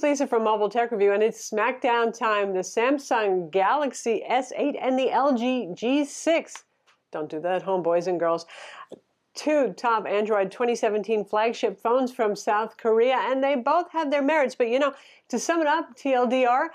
Lisa from Mobile Tech Review, and it's SmackDown time. The Samsung Galaxy S8 and the LG G6. Don't do that at home, boys and girls. Two top Android 2017 flagship phones from South Korea, and they both have their merits. But, you know, to sum it up, TLDR,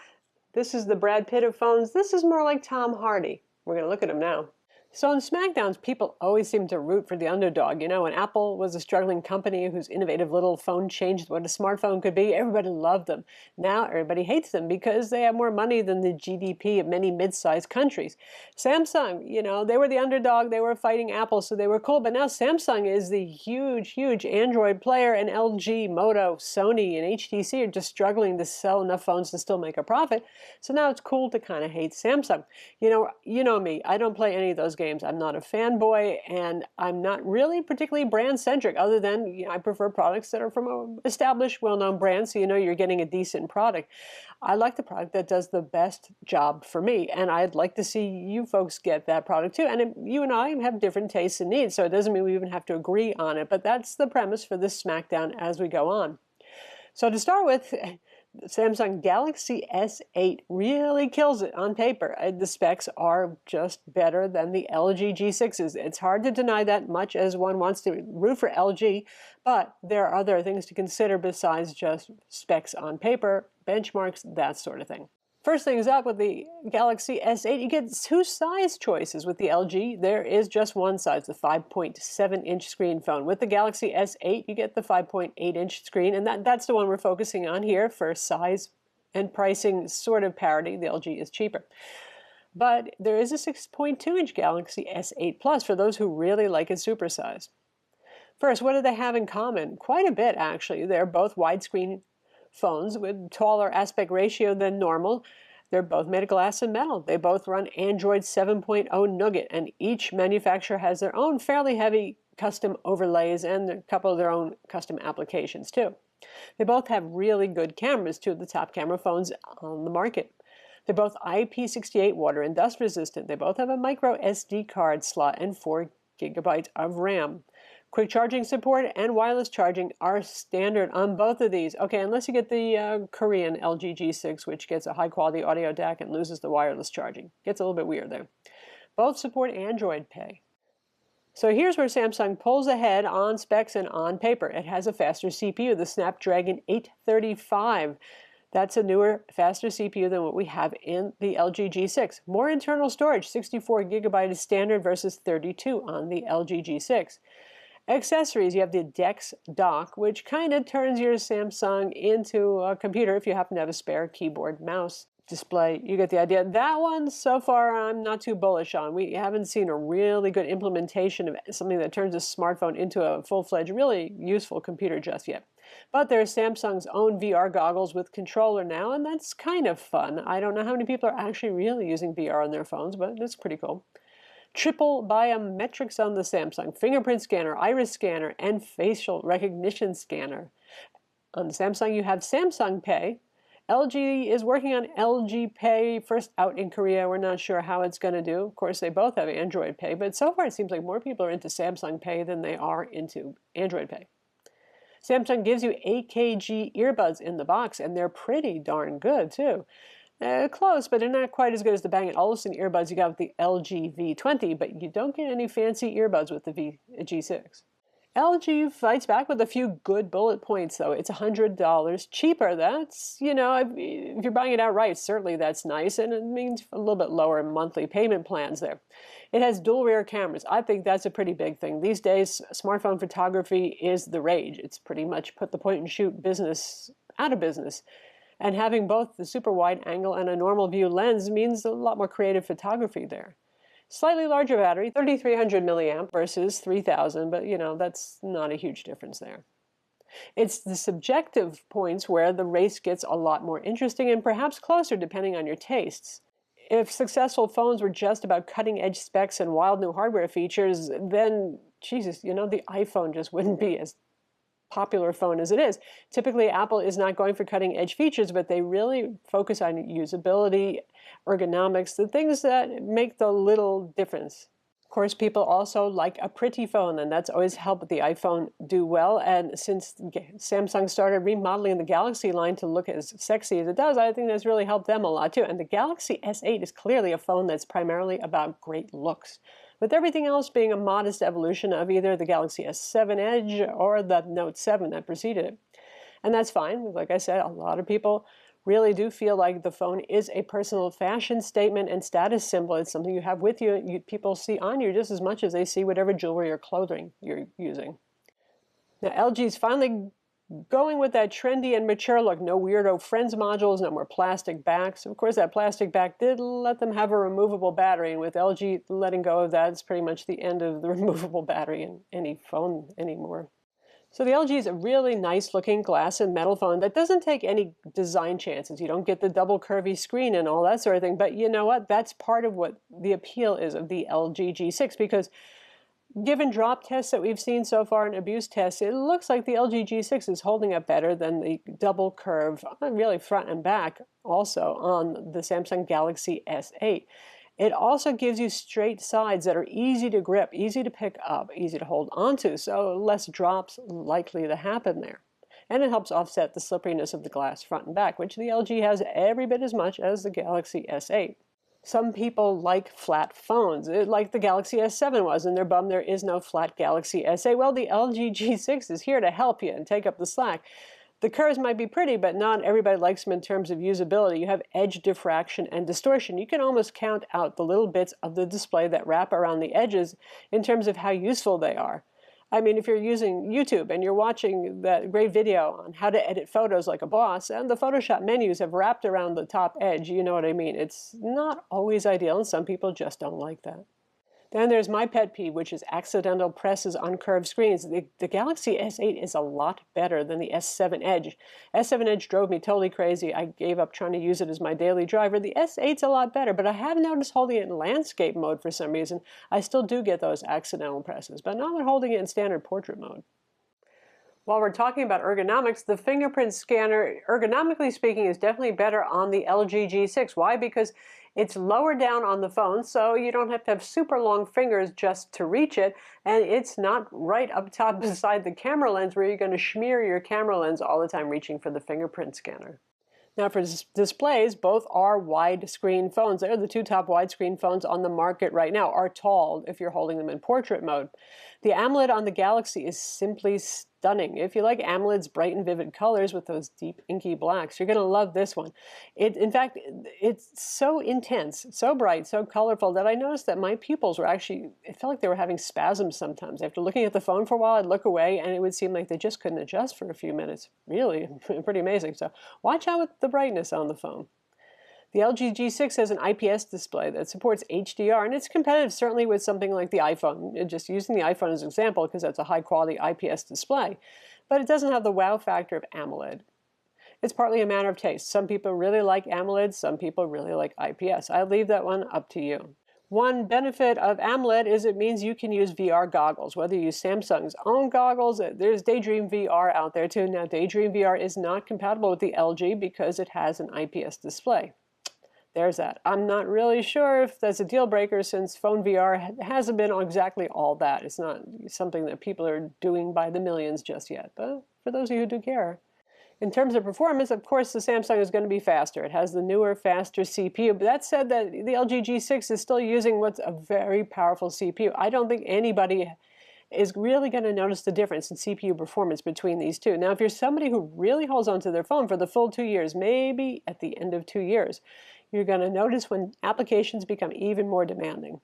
this is the Brad Pitt of phones. This is more like Tom Hardy. We're going to look at him now. So in SmackDowns, people always seem to root for the underdog. You know, when Apple was a struggling company whose innovative little phone changed what a smartphone could be, everybody loved them. Now everybody hates them because they have more money than the GDP of many mid-sized countries. Samsung, you know, they were the underdog. They were fighting Apple, so they were cool. But now Samsung is the huge, huge Android player, and LG, Moto, Sony, and HTC are just struggling to sell enough phones to still make a profit. So now it's cool to kind of hate Samsung. You know me. I don't play any of those games. I'm not a fanboy, and I'm not really particularly brand-centric, other than, you know, I prefer products that are from an established, well-known brand, so you know you're getting a decent product. I like the product that does the best job for me, and I'd like to see you folks get that product too. And you and I have different tastes and needs, so it doesn't mean we even have to agree on it, but that's the premise for this SmackDown as we go on. So to start with, Samsung Galaxy S8 really kills it on paper. The specs are just better than the LG G6s. It's hard to deny that, much as one wants to root for LG, but there are other things to consider besides just specs on paper, benchmarks, that sort of thing. First things up, with the Galaxy S8, you get two size choices. With the LG, there is just one size, the 5.7-inch screen phone. With the Galaxy S8, you get the 5.8-inch screen, and that's the one we're focusing on here for size and pricing sort of parity. The LG is cheaper. But there is a 6.2-inch Galaxy S8 Plus for those who really like it supersized. First, what do they have in common? Quite a bit, actually. They're both widescreen phones with taller aspect ratio than normal. They're both made of glass and metal. They both run Android 7.0 Nougat, and each manufacturer has their own fairly heavy custom overlays and a couple of their own custom applications too. They both have really good cameras, two of the top camera phones on the market. They're both IP68 water and dust resistant. They both have a micro SD card slot and 4 GB of RAM. Quick charging support and wireless charging are standard on both of these. Okay, unless you get the Korean LG G6, which gets a high-quality audio DAC and loses the wireless charging. Gets a little bit weird there. Both support Android Pay. So here's where Samsung pulls ahead on specs and on paper. It has a faster CPU, the Snapdragon 835. That's a newer, faster CPU than what we have in the LG G6. More internal storage, 64 GB is standard versus 32 on the LG G6. Accessories, you have the DeX dock, which kind of turns your Samsung into a computer if you happen to have a spare keyboard, mouse, display. You get the idea. That one, so far, I'm not too bullish on. We haven't seen a really good implementation of something that turns a smartphone into a full-fledged, really useful computer just yet. But there's Samsung's own VR goggles with controller now, and that's kind of fun. I don't know how many people are actually really using VR on their phones, but it's pretty cool. Triple biometrics on the Samsung: fingerprint scanner, iris scanner, and facial recognition scanner. On the Samsung, you have Samsung Pay. LG is working on LG Pay, first out in Korea. We're not sure how it's going to do. Of course, they both have Android Pay, but so far it seems like more people are into Samsung Pay than they are into Android Pay. Samsung gives you AKG earbuds in the box, and they're pretty darn good, too. Close, but they're not quite as good as the Bang & Olufsen earbuds you got with the LG V20, but you don't get any fancy earbuds with the G6. LG fights back with a few good bullet points, though. It's $100 cheaper. That's, you know, if you're buying it outright, certainly that's nice, and it means a little bit lower monthly payment plans there. It has dual rear cameras. I think that's a pretty big thing. These days, smartphone photography is the rage. It's pretty much put the point-and-shoot business out of business. And having both the super wide angle and a normal view lens means a lot more creative photography there. Slightly larger battery, 3300 milliamp versus 3000, but you know, that's not a huge difference there. It's the subjective points where the race gets a lot more interesting and perhaps closer depending on your tastes. If successful phones were just about cutting-edge specs and wild new hardware features, then, Jesus, you know, the iPhone just wouldn't be as popular phone as it is. Typically, Apple is not going for cutting-edge features, but they really focus on usability, ergonomics, the things that make the little difference. Of course, people also like a pretty phone, and that's always helped the iPhone do well. And since Samsung started remodeling the Galaxy line to look as sexy as it does, I think that's really helped them a lot too. And the Galaxy S8 is clearly a phone that's primarily about great looks, with everything else being a modest evolution of either the Galaxy S7 Edge or the Note 7 that preceded it. And that's fine. Like I said, a lot of people really do feel like the phone is a personal fashion statement and status symbol. It's something you have with you. People see on you just as much as they see whatever jewelry or clothing you're using. Now, LG's finally going with that trendy and mature look. No weirdo Friends modules, no more plastic backs. Of course, that plastic back did let them have a removable battery, and with LG letting go of that, it's pretty much the end of the removable battery in any phone anymore. So the LG is a really nice looking glass and metal phone that doesn't take any design chances. You don't get the double curvy screen and all that sort of thing. But you know what? That's part of what the appeal is of the LG G6, because given drop tests that we've seen so far and abuse tests, it looks like the LG G6 is holding up better than the double curve, really front and back, also on the Samsung Galaxy S8. It also gives you straight sides that are easy to grip, easy to pick up, easy to hold onto, so less drops likely to happen there. And it helps offset the slipperiness of the glass front and back, which the LG has every bit as much as the Galaxy S8. Some people like flat phones, like the Galaxy S7 was, and they're bummed there is no flat Galaxy S8. Well, the LG G6 is here to help you and take up the slack. The curves might be pretty, but not everybody likes them in terms of usability. You have edge diffraction and distortion. You can almost count out the little bits of the display that wrap around the edges in terms of how useful they are. I mean, if you're using YouTube and you're watching that great video on how to edit photos like a boss, and the Photoshop menus have wrapped around the top edge, you know what I mean. It's not always ideal, and some people just don't like that. Then there's my pet peeve, which is accidental presses on curved screens. The Galaxy S8 is a lot better than the S7 Edge. S7 Edge drove me totally crazy. I gave up trying to use it as my daily driver. The S8's a lot better, but I have noticed holding it in landscape mode for some reason. I still do get those accidental presses, but not when holding it in standard portrait mode. While we're talking about ergonomics, the fingerprint scanner, ergonomically speaking, is definitely better on the LG G6. Why? Because it's lower down on the phone, so you don't have to have super long fingers just to reach it, and it's not right up top beside the camera lens where you're going to smear your camera lens all the time reaching for the fingerprint scanner. Now for displays, both are widescreen phones. They're the two top widescreen phones on the market right now, are tall if you're holding them in portrait mode. The AMOLED on the Galaxy is simply stunning. If you like AMOLED's bright and vivid colors with those deep inky blacks, you're going to love this one. In fact, it's so intense, so bright, so colorful that I noticed that my pupils were actually, it felt like they were having spasms sometimes. After looking at the phone for a while, I'd look away and it would seem like they just couldn't adjust for a few minutes. Really, pretty amazing. So watch out with the brightness on the phone. The LG G6 has an IPS display that supports HDR, and it's competitive certainly with something like the iPhone, just using the iPhone as an example because that's a high-quality IPS display. But it doesn't have the wow factor of AMOLED. It's partly a matter of taste. Some people really like AMOLED, some people really like IPS. I leave that one up to you. One benefit of AMOLED is it means you can use VR goggles, whether you use Samsung's own goggles. There's Daydream VR out there too. Now, Daydream VR is not compatible with the LG because it has an IPS display. There's that. I'm not really sure if that's a deal breaker since phone VR hasn't been exactly all that. It's not something that people are doing by the millions just yet, but for those of you who do care. In terms of performance, of course, the Samsung is going to be faster. It has the newer, faster CPU. But that said, that the LG G6 is still using what's a very powerful CPU. I don't think anybody is really going to notice the difference in CPU performance between these two. Now, if you're somebody who really holds onto their phone for the full 2 years, maybe at the end of 2 years, you're going to notice when applications become even more demanding.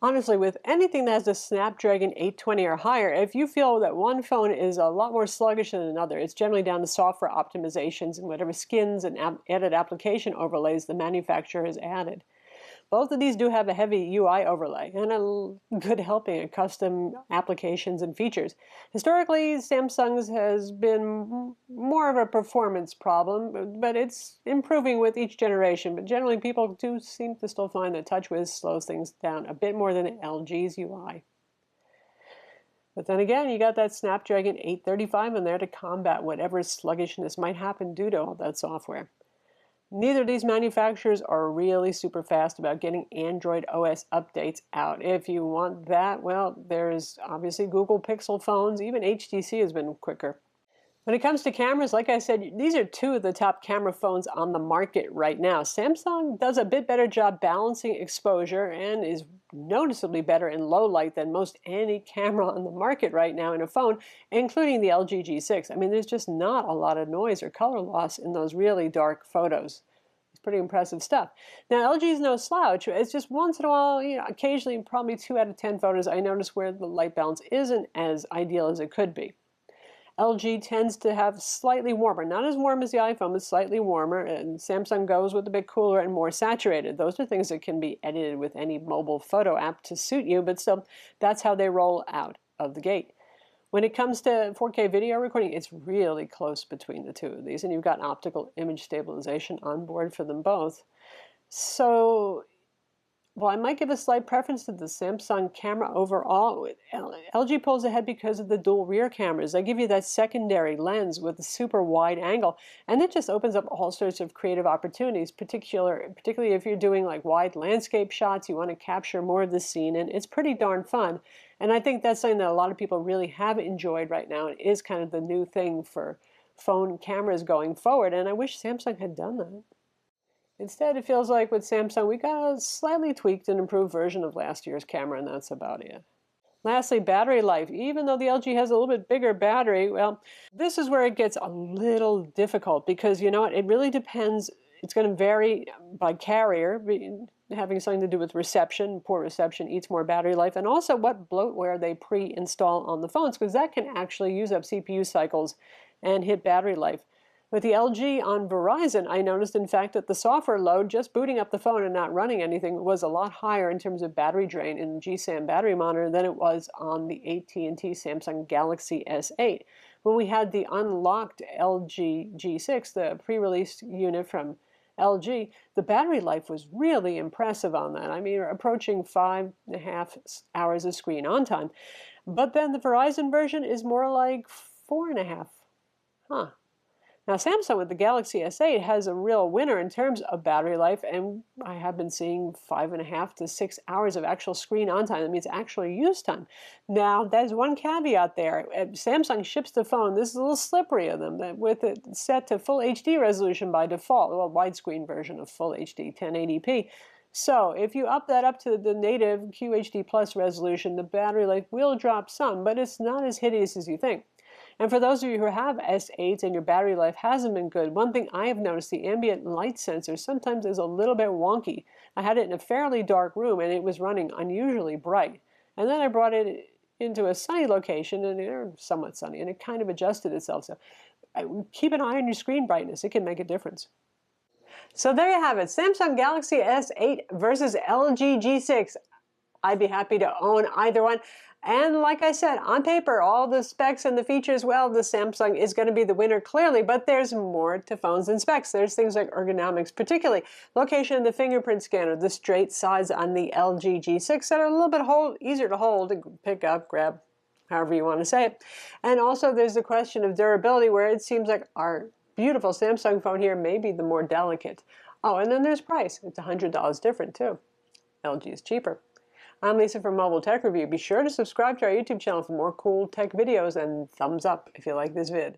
Honestly, with anything that has a Snapdragon 820 or higher, if you feel that one phone is a lot more sluggish than another, it's generally down to software optimizations and whatever skins and added application overlays the manufacturer has added. Both of these do have a heavy UI overlay and a good helping of custom applications and features. Historically, Samsung's has been more of a performance problem, but it's improving with each generation. But generally, people do seem to still find that TouchWiz slows things down a bit more than LG's UI. But then again, you got that Snapdragon 835 in there to combat whatever sluggishness might happen due to all that software. Neither of these manufacturers are really super fast about getting Android OS updates out. If you want that, well, there's obviously Google Pixel phones. Even HTC has been quicker. When it comes to cameras, like I said, these are two of the top camera phones on the market right now. Samsung does a bit better job balancing exposure and is noticeably better in low light than most any camera on the market right now in a phone, including the LG G6. I mean, there's just not a lot of noise or color loss in those really dark photos. It's pretty impressive stuff. Now, LG is no slouch. It's just once in a while, occasionally, probably 2 out of 10 photos, I notice where the light balance isn't as ideal as it could be. LG tends to have slightly warmer, not as warm as the iPhone, but slightly warmer, and Samsung goes with a bit cooler and more saturated. Those are things that can be edited with any mobile photo app to suit you, but still, that's how they roll out of the gate. When it comes to 4K video recording, it's really close between the two of these, and you've got optical image stabilization on board for them both. So, well, I might give a slight preference to the Samsung camera overall. LG pulls ahead because of the dual rear cameras. They give you that secondary lens with a super wide angle, and it just opens up all sorts of creative opportunities, particularly if you're doing like wide landscape shots, you want to capture more of the scene, and it's pretty darn fun. And I think that's something that a lot of people really have enjoyed right now, and is kind of the new thing for phone cameras going forward, and I wish Samsung had done that. Instead, it feels like with Samsung, we got a slightly tweaked and improved version of last year's camera, and that's about it. Lastly, battery life. Even though the LG has a little bit bigger battery, well, this is where it gets a little difficult because, you know what, it really depends. It's going to vary by carrier, having something to do with reception. Poor reception eats more battery life, and also what bloatware they pre-install on the phones, because that can actually use up CPU cycles and hit battery life. With the LG on Verizon, I noticed, in fact, that the software load, just booting up the phone and not running anything, was a lot higher in terms of battery drain in the GSAM battery monitor than it was on the AT&T Samsung Galaxy S8. When we had the unlocked LG G6, the pre-released unit from LG, the battery life was really impressive on that. I mean, approaching 5.5 hours of screen on time. But then the Verizon version is more like 4.5. Huh. Now, Samsung with the Galaxy S8 has a real winner in terms of battery life, and I have been seeing 5.5 to 6 hours of actual screen on time. That means actual use time. Now, there's one caveat there. Samsung ships the phone, this is a little slippery of them, that with it set to full HD resolution by default, well, widescreen version of full HD 1080p. So if you up that up to the native QHD Plus resolution, the battery life will drop some, but it's not as hideous as you think. And for those of you who have S8s and your battery life hasn't been good, one thing I have noticed, the ambient light sensor sometimes is a little bit wonky. I had it in a fairly dark room and it was running unusually bright. And then I brought it into a sunny location, and or somewhat sunny, and it kind of adjusted itself. So keep an eye on your screen brightness. It can make a difference. So there you have it, Samsung Galaxy S8 versus LG G6. I'd be happy to own either one. And like I said, on paper, all the specs and the features, well, the Samsung is going to be the winner clearly, but there's more to phones than specs. There's things like ergonomics, particularly location of the fingerprint scanner, the straight sides on the LG G6 that are a little bit easier to hold, to pick up, grab, however you want to say it. And also there's the question of durability, where it seems like our beautiful Samsung phone here may be the more delicate. Oh, and then there's price. It's $100 different too. LG is cheaper. I'm Lisa from Mobile Tech Review. Be sure to subscribe to our YouTube channel for more cool tech videos, and thumbs up if you like this vid.